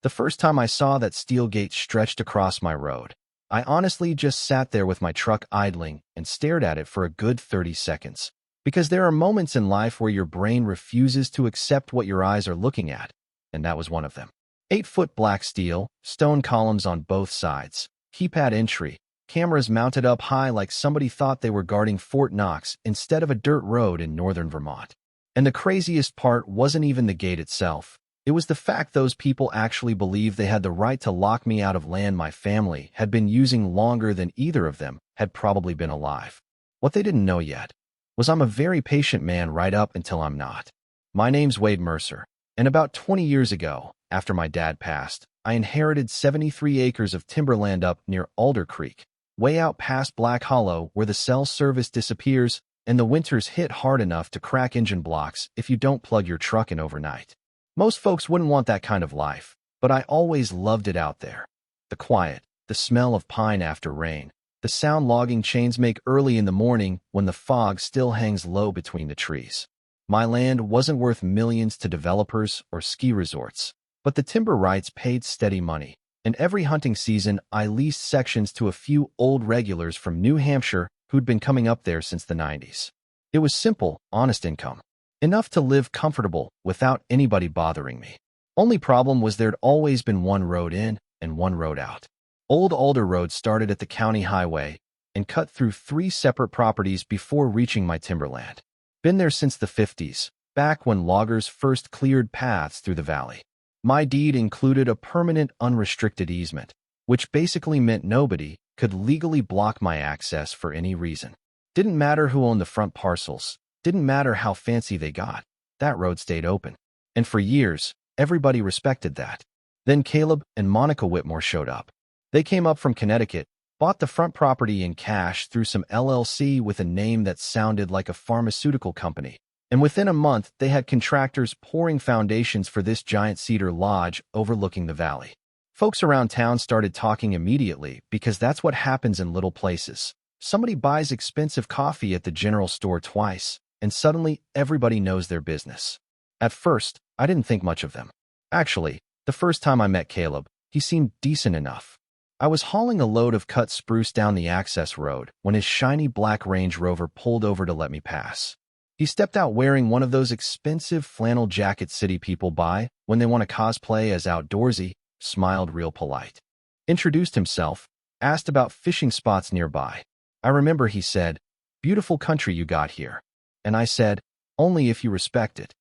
The first time I saw that steel gate stretched across my road, I honestly just sat there with my truck idling and stared at it for a good 30 seconds. Because there are moments in life where your brain refuses to accept what your eyes are looking at, and that was one of them. 8-foot black steel, stone columns on both sides, keypad entry, cameras mounted up high like somebody thought they were guarding Fort Knox instead of a dirt road in northern Vermont. And the craziest part wasn't even the gate itself. It was the fact those people actually believed they had the right to lock me out of land my family had been using longer than either of them had probably been alive. What they didn't know yet was I'm a very patient man right up until I'm not. My name's Wade Mercer, and about 20 years ago, after my dad passed, I inherited 73 acres of timberland up near Alder Creek, way out past Black Hollow where the cell service disappears and the winters hit hard enough to crack engine blocks if you don't plug your truck in overnight. Most folks wouldn't want that kind of life, but I always loved it out there. The quiet, the smell of pine after rain, the sound logging chains make early in the morning when the fog still hangs low between the trees. My land wasn't worth millions to developers or ski resorts, but the timber rights paid steady money, and every hunting season I leased sections to a few old regulars from New Hampshire who'd been coming up there since the 90s. It was simple, honest income. Enough to live comfortable without anybody bothering me. Only problem was there'd always been one road in and one road out. Old Alder Road started at the county highway and cut through 3 separate properties before reaching my timberland. Been there since the 50s, back when loggers first cleared paths through the valley. My deed included a permanent unrestricted easement, which basically meant nobody could legally block my access for any reason. Didn't matter who owned the front parcels. Didn't matter how fancy they got. That road stayed open. And for years, everybody respected that. Then Caleb and Monica Whitmore showed up. They came up from Connecticut, bought the front property in cash through some LLC with a name that sounded like a pharmaceutical company. And within a month, they had contractors pouring foundations for this giant cedar lodge overlooking the valley. Folks around town started talking immediately because that's what happens in little places. Somebody buys expensive coffee at the general store twice, and suddenly everybody knows their business. At first, I didn't think much of them. Actually, the first time I met Caleb, he seemed decent enough. I was hauling a load of cut spruce down the access road when his shiny black Range Rover pulled over to let me pass. He stepped out wearing one of those expensive flannel jackets city people buy when they want to cosplay as outdoorsy, smiled real polite. Introduced himself, asked about fishing spots nearby. I remember he said, "Beautiful country you got here." And I said, "Only if you respect it."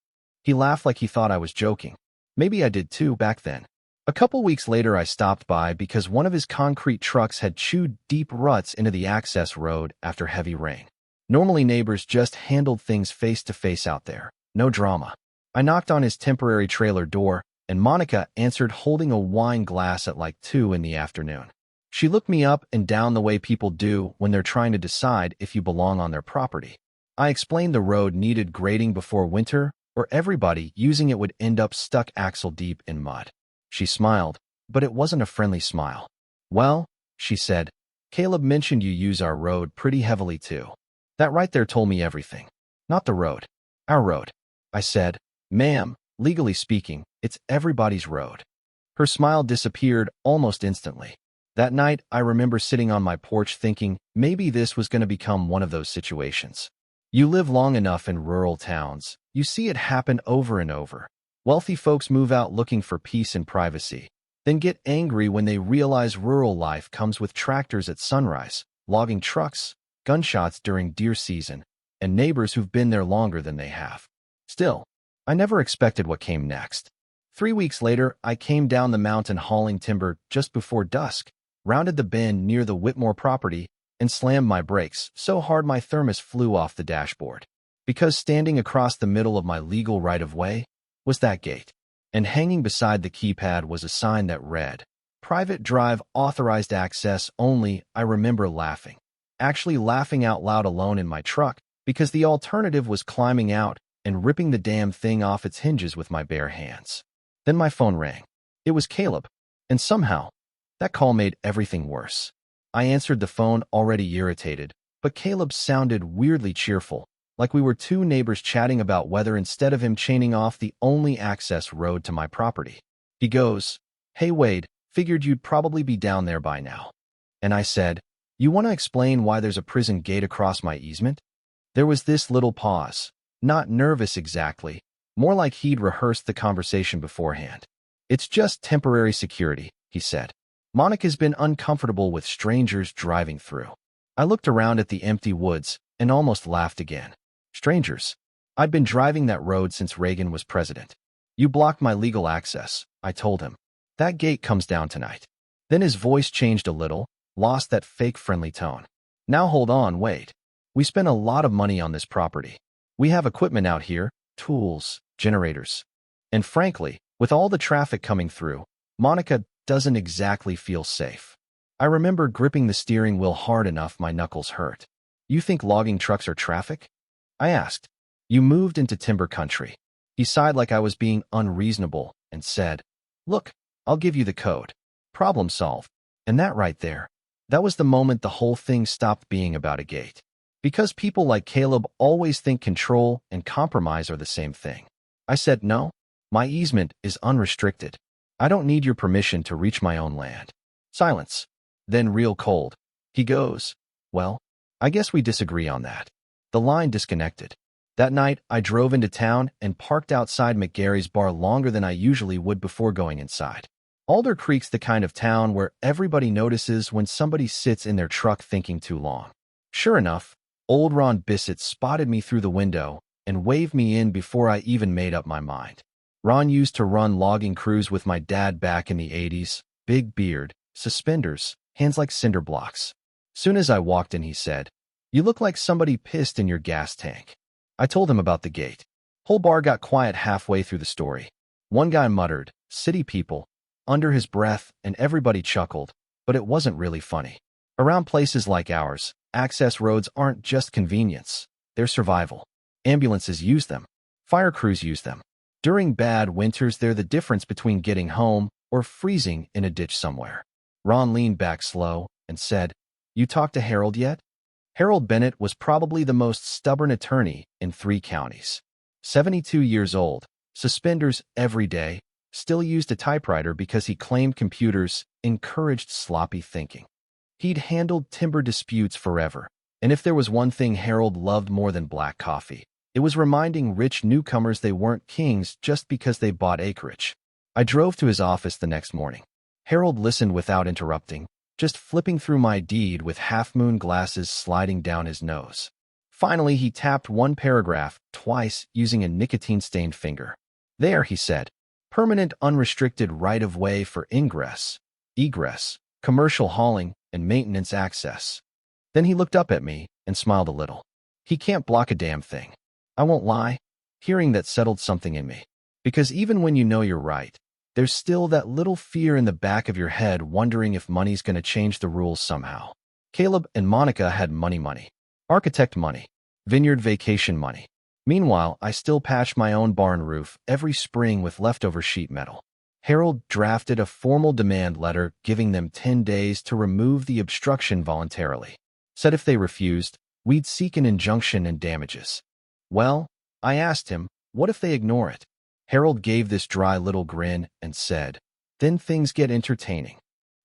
He laughed like he thought I was joking. Maybe I did too back then. A couple weeks later I stopped by because one of his concrete trucks had chewed deep ruts into the access road after heavy rain. Normally neighbors just handled things face to face out there. No drama. I knocked on his temporary trailer door, and Monica answered holding a wine glass at like 2 in the afternoon. She looked me up and down the way people do when they're trying to decide if you belong on their property. I explained the road needed grading before winter, or everybody using it would end up stuck axle deep in mud. She smiled, but it wasn't a friendly smile. "Well," she said, "Caleb mentioned you use our road pretty heavily too." That right there told me everything. Not the road. Our road. I said, "Ma'am, legally speaking, it's everybody's road." Her smile disappeared almost instantly. That night, I remember sitting on my porch thinking maybe this was going to become one of those situations. You live long enough in rural towns, you see it happen over and over. Wealthy folks move out looking for peace and privacy, then get angry when they realize rural life comes with tractors at sunrise, logging trucks, gunshots during deer season, and neighbors who've been there longer than they have. Still, I never expected what came next. 3 weeks later, I came down the mountain hauling timber just before dusk, rounded the bend near the Whitmore property, and slammed my brakes so hard my thermos flew off the dashboard. Because standing across the middle of my legal right-of-way was that gate, and hanging beside the keypad was a sign that read, "Private drive authorized access only." I remember laughing. Actually laughing out loud alone in my truck, because the alternative was climbing out and ripping the damn thing off its hinges with my bare hands. Then my phone rang. It was Caleb, and somehow, that call made everything worse. I answered the phone already irritated, but Caleb sounded weirdly cheerful, like we were 2 neighbors chatting about weather instead of him chaining off the only access road to my property. He goes, "Hey Wade, figured you'd probably be down there by now." And I said, "You want to explain why there's a prison gate across my easement?" There was this little pause. Not nervous exactly, more like he'd rehearsed the conversation beforehand. "It's just temporary security," he said. "Monica's been uncomfortable with strangers driving through." I looked around at the empty woods and almost laughed again. Strangers. I'd been driving that road since Reagan was president. "You blocked my legal access," I told him. "That gate comes down tonight." Then his voice changed a little, lost that fake friendly tone. "Now hold on, wait. We spent a lot of money on this property. We have equipment out here, tools, generators. And frankly, with all the traffic coming through, Monica doesn't exactly feel safe." I remember gripping the steering wheel hard enough my knuckles hurt. "You think logging trucks are traffic?" I asked. "You moved into timber country." He sighed like I was being unreasonable and said, "Look, I'll give you the code. Problem solved." And that right there, that was the moment the whole thing stopped being about a gate. Because people like Caleb always think control and compromise are the same thing. I said, "No, my easement is unrestricted. I don't need your permission to reach my own land." Silence. Then real cold. He goes, "Well, I guess we disagree on that." The line disconnected. That night, I drove into town and parked outside McGarry's bar longer than I usually would before going inside. Alder Creek's the kind of town where everybody notices when somebody sits in their truck thinking too long. Sure enough, old Ron Bissett spotted me through the window and waved me in before I even made up my mind. Ron used to run logging crews with my dad back in the 80s, big beard, suspenders, hands like cinder blocks. Soon as I walked in, he said, "You look like somebody pissed in your gas tank." I told him about the gate. Whole bar got quiet halfway through the story. One guy muttered, "City people," under his breath, and everybody chuckled, but it wasn't really funny. Around places like ours, access roads aren't just convenience, they're survival. Ambulances use them. Fire crews use them. During bad winters, they're the difference between getting home or freezing in a ditch somewhere. Ron leaned back slow and said, "You talked to Harold yet?" Harold Bennett was probably the most stubborn attorney in 3 counties. 72 years old, suspenders every day, still used a typewriter because he claimed computers encouraged sloppy thinking. He'd handled timber disputes forever, and if there was one thing Harold loved more than black coffee, it was reminding rich newcomers they weren't kings just because they bought acreage. I drove to his office the next morning. Harold listened without interrupting, just flipping through my deed with half-moon glasses sliding down his nose. Finally, he tapped one paragraph twice using a nicotine-stained finger. "There," he said. "Permanent unrestricted right-of-way for ingress, egress, commercial hauling, and maintenance access." Then he looked up at me and smiled a little. "He can't block a damn thing." I won't lie, hearing that settled something in me. Because even when you know you're right, there's still that little fear in the back of your head wondering if money's going to change the rules somehow. Caleb and Monica had money. Architect money. Vineyard vacation money. Meanwhile, I still patched my own barn roof every spring with leftover sheet metal. Harold drafted a formal demand letter giving them 10 days to remove the obstruction voluntarily. Said if they refused, we'd seek an injunction and damages. Well, I asked him, what if they ignore it? Harold gave this dry little grin and said, "Then things get entertaining."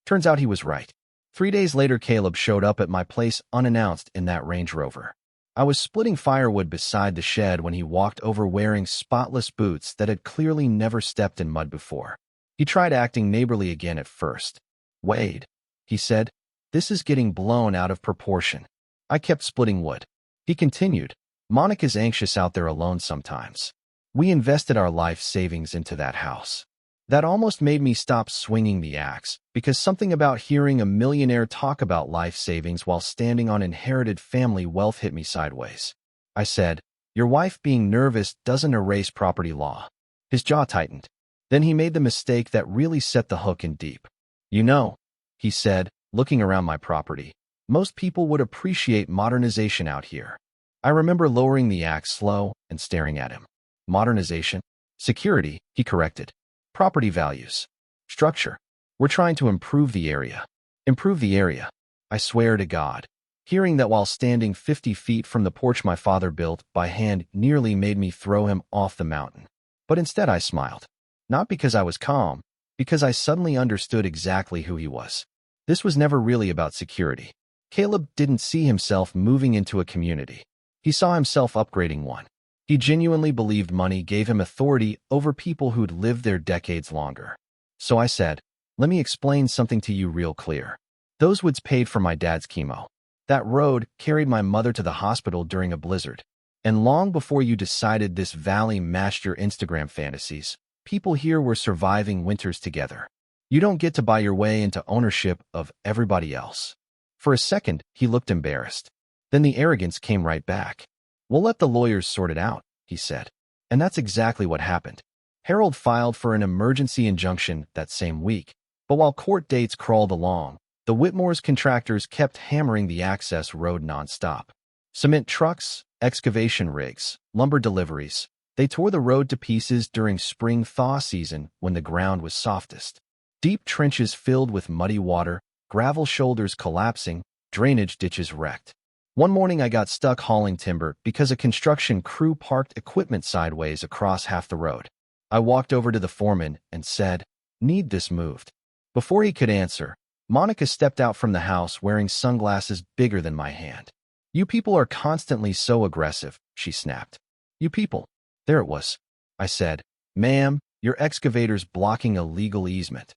Turns out he was right. 3 days later, Caleb showed up at my place unannounced in that Range Rover. I was splitting firewood beside the shed when he walked over wearing spotless boots that had clearly never stepped in mud before. He tried acting neighborly again at first. "Wade," he said, "this is getting blown out of proportion." I kept splitting wood. He continued, "Monica's anxious out there alone sometimes. We invested our life savings into that house." That almost made me stop swinging the axe, because something about hearing a millionaire talk about life savings while standing on inherited family wealth hit me sideways. I said, "Your wife being nervous doesn't erase property law." His jaw tightened. Then he made the mistake that really set the hook in deep. "You know," he said, looking around my property, "most people would appreciate modernization out here." I remember lowering the axe slow and staring at him. "Modernization? Security," he corrected. "Property values. Structure. We're trying to improve the area." Improve the area. I swear to God. Hearing that while standing 50 feet from the porch my father built by hand nearly made me throw him off the mountain. But instead I smiled. Not because I was calm, because I suddenly understood exactly who he was. This was never really about security. Caleb didn't see himself moving into a community. He saw himself upgrading one. He genuinely believed money gave him authority over people who'd lived there decades longer. So I said, let me explain something to you real clear. Those woods paid for my dad's chemo. That road carried my mother to the hospital during a blizzard. And long before you decided this valley matched your Instagram fantasies, people here were surviving winters together. You don't get to buy your way into ownership of everybody else. For a second, he looked embarrassed. Then the arrogance came right back. We'll let the lawyers sort it out, he said. And that's exactly what happened. Harold filed for an emergency injunction that same week. But while court dates crawled along, the Whitmore's contractors kept hammering the access road nonstop. Cement trucks, excavation rigs, lumber deliveries. They tore the road to pieces during spring thaw season when the ground was softest. Deep trenches filled with muddy water, gravel shoulders collapsing, drainage ditches wrecked. One morning I got stuck hauling timber because a construction crew parked equipment sideways across half the road. I walked over to the foreman and said, "Need this moved." Before he could answer, Monica stepped out from the house wearing sunglasses bigger than my hand. "You people are constantly so aggressive," she snapped. "You people." There it was. I said, "Ma'am, your excavator's blocking a legal easement."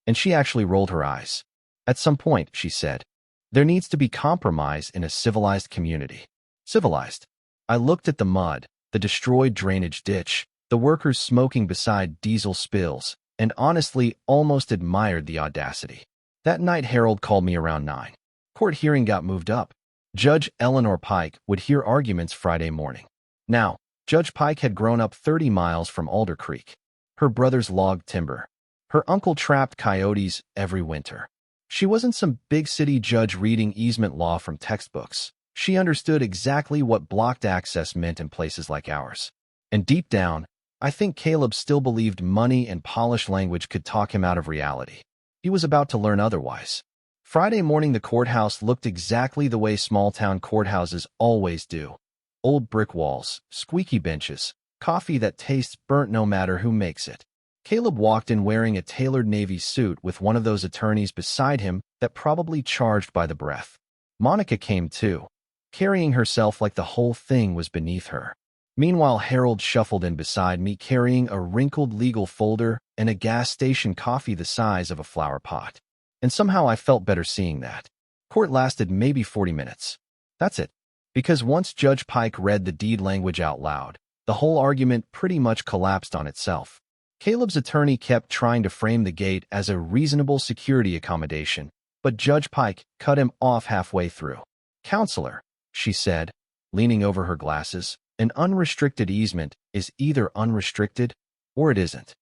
And she actually rolled her eyes. "At some point," she said, "there needs to be compromise in a civilized community." Civilized. I looked at the mud, the destroyed drainage ditch, the workers smoking beside diesel spills, and honestly almost admired the audacity. That night Harold called me around 9. Court hearing got moved up. Judge Eleanor Pike would hear arguments Friday morning. Now, Judge Pike had grown up 30 miles from Alder Creek. Her brothers logged timber. Her uncle trapped coyotes every winter. She wasn't some big city judge reading easement law from textbooks. She understood exactly what blocked access meant in places like ours. And deep down, I think Caleb still believed money and polished language could talk him out of reality. He was about to learn otherwise. Friday morning the courthouse looked exactly the way small-town courthouses always do. Old brick walls, squeaky benches, coffee that tastes burnt no matter who makes it. Caleb walked in wearing a tailored navy suit with one of those attorneys beside him that probably charged by the breath. Monica came too, carrying herself like the whole thing was beneath her. Meanwhile, Harold shuffled in beside me carrying a wrinkled legal folder and a gas station coffee the size of a flower pot. And somehow I felt better seeing that. Court lasted maybe 40 minutes. That's it. Because once Judge Pike read the deed language out loud, the whole argument pretty much collapsed on itself. Caleb's attorney kept trying to frame the gate as a reasonable security accommodation, but Judge Pike cut him off halfway through. "Counselor," she said, leaning over her glasses, "an unrestricted easement is either unrestricted or it isn't."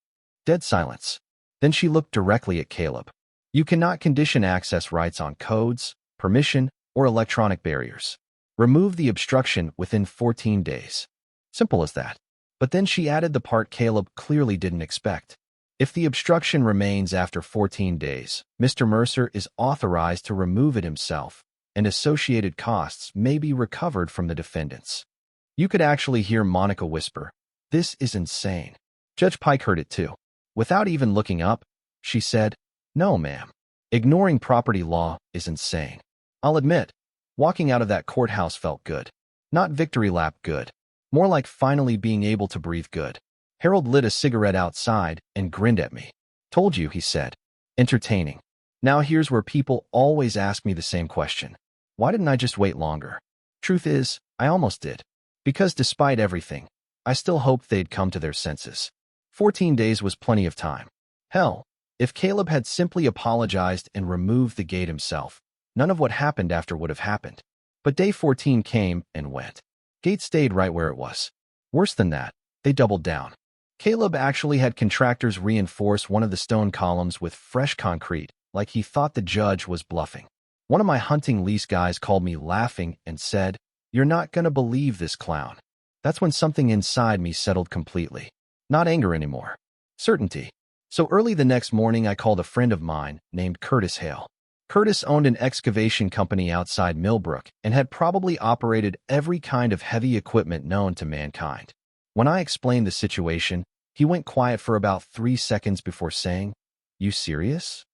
Dead silence. Then she looked directly at Caleb. "You cannot condition access rights on codes, permission, or electronic barriers. Remove the obstruction within 14 days. Simple as that." But then she added the part Caleb clearly didn't expect. "If the obstruction remains after 14 days, Mr. Mercer is authorized to remove it himself, and associated costs may be recovered from the defendants." You could actually hear Monica whisper, "This is insane." Judge Pike heard it too. Without even looking up, she said, "No, ma'am. Ignoring property law is insane." I'll admit, walking out of that courthouse felt good. Not victory lap good. More like finally being able to breathe good. Harold lit a cigarette outside and grinned at me. "Told you," he said. "Entertaining." Now here's where people always ask me the same question. Why didn't I just wait longer? Truth is, I almost did. Because despite everything, I still hoped they'd come to their senses. 14 days was plenty of time. Hell, if Caleb had simply apologized and removed the gate himself, none of what happened after would have happened. But day 14 came and went. Gate stayed right where it was. Worse than that, they doubled down. Caleb actually had contractors reinforce one of the stone columns with fresh concrete, like he thought the judge was bluffing. One of my hunting lease guys called me laughing and said, "You're not gonna believe this clown." That's when something inside me settled completely. Not anger anymore. Certainty. So early the next morning I called a friend of mine named Curtis Hale. Curtis owned an excavation company outside Millbrook and had probably operated every kind of heavy equipment known to mankind. When I explained the situation, he went quiet for about 3 seconds before saying, "You serious?"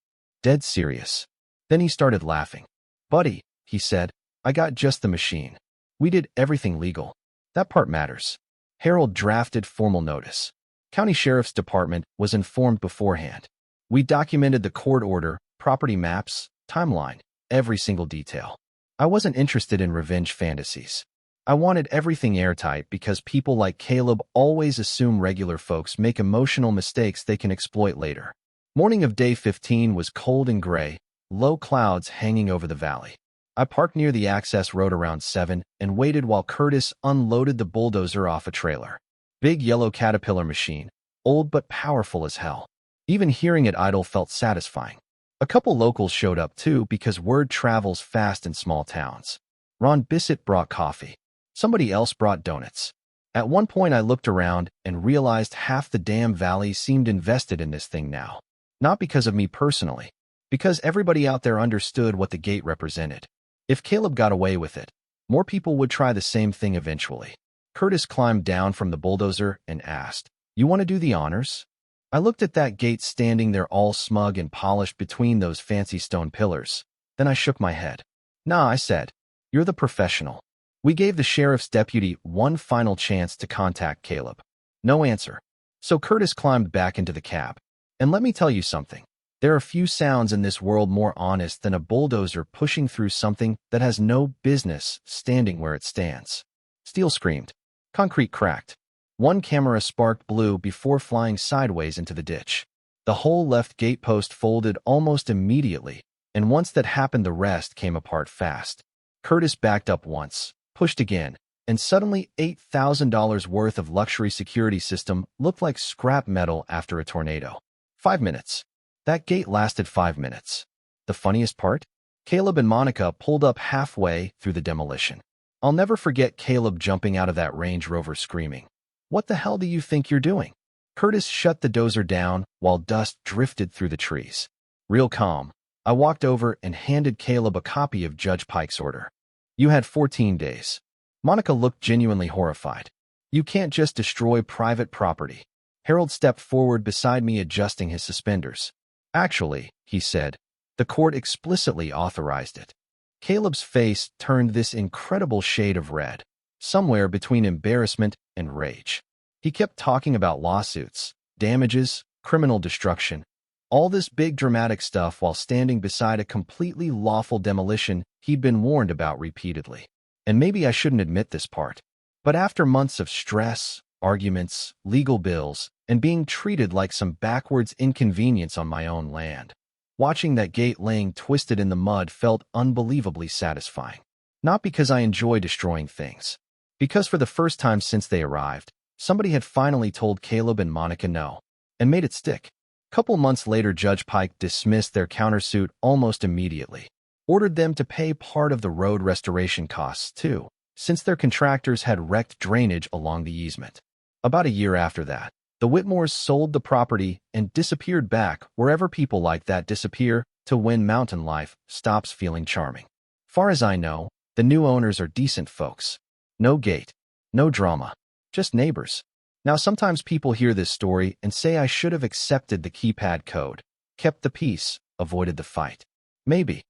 "Dead serious." Then he started laughing. "Buddy," he said, "I got just the machine. We did everything legal. That part matters." Harold drafted formal notice. County Sheriff's Department was informed beforehand. We documented the court order, property maps, timeline, every single detail. I wasn't interested in revenge fantasies. I wanted everything airtight because people like Caleb always assume regular folks make emotional mistakes they can exploit later. Morning of day 15 was cold and gray, low clouds hanging over the valley. I parked near the access road around 7 and waited while Curtis unloaded the bulldozer off a trailer. Big yellow Caterpillar machine, old but powerful as hell. Even hearing it idle felt satisfying. A couple locals showed up too because word travels fast in small towns. Ron Bissett brought coffee. Somebody else brought donuts. At one point I looked around and realized half the damn valley seemed invested in this thing now. Not because of me personally, because everybody out there understood what the gate represented. If Caleb got away with it, more people would try the same thing eventually. Curtis climbed down from the bulldozer and asked, "You want to do the honors?" I looked at that gate standing there all smug and polished between those fancy stone pillars. Then I shook my head. "Nah," I said. "You're the professional." We gave the sheriff's deputy one final chance to contact Caleb. No answer. So Curtis climbed back into the cab. And let me tell you something. There are few sounds in this world more honest than a bulldozer pushing through something that has no business standing where it stands. Steel screamed. Concrete cracked. One camera sparked blue before flying sideways into the ditch. The whole left gate post folded almost immediately, and once that happened the rest came apart fast. Curtis backed up once, pushed again, and suddenly $8,000 worth of luxury security system looked like scrap metal after a tornado. 5 minutes. That gate lasted 5 minutes. The funniest part? Caleb and Monica pulled up halfway through the demolition. I'll never forget Caleb jumping out of that Range Rover screaming, "What the hell do you think you're doing?" Curtis shut the dozer down while dust drifted through the trees. Real calm, I walked over and handed Caleb a copy of Judge Pike's order. "You had 14 days. Monica looked genuinely horrified. "You can't just destroy private property." Harold stepped forward beside me, adjusting his suspenders. "Actually," he said, "the court explicitly authorized it." Caleb's face turned this incredible shade of red, somewhere between embarrassment and rage. He kept talking about lawsuits, damages, criminal destruction, all this big dramatic stuff while standing beside a completely lawful demolition he'd been warned about repeatedly. And maybe I shouldn't admit this part, but after months of stress, arguments, legal bills, and being treated like some backwards inconvenience on my own land, watching that gate laying twisted in the mud felt unbelievably satisfying. Not because I enjoy destroying things, because for the first time since they arrived, somebody had finally told Caleb and Monica no, and made it stick. Couple months later, Judge Pike dismissed their countersuit almost immediately, ordered them to pay part of the road restoration costs too, since their contractors had wrecked drainage along the easement. About a year after that, the Whitmores sold the property and disappeared back wherever people like that disappear to when mountain life stops feeling charming. Far as I know, the new owners are decent folks. No gate, no drama, just neighbors. Now sometimes people hear this story and say I should have accepted the keypad code, kept the peace, avoided the fight. Maybe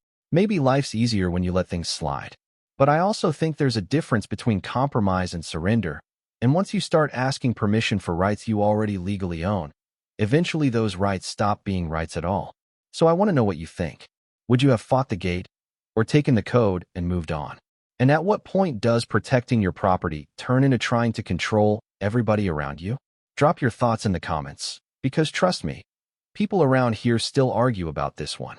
life's easier when you let things slide. But I also think there's a difference between compromise and surrender, and once you start asking permission for rights you already legally own, eventually those rights stop being rights at all. So I want to know what you think. Would you have fought the gate, or taken the code and moved on? And at what point does protecting your property turn into trying to control everybody around you? Drop your thoughts in the comments, because trust me, people around here still argue about this one.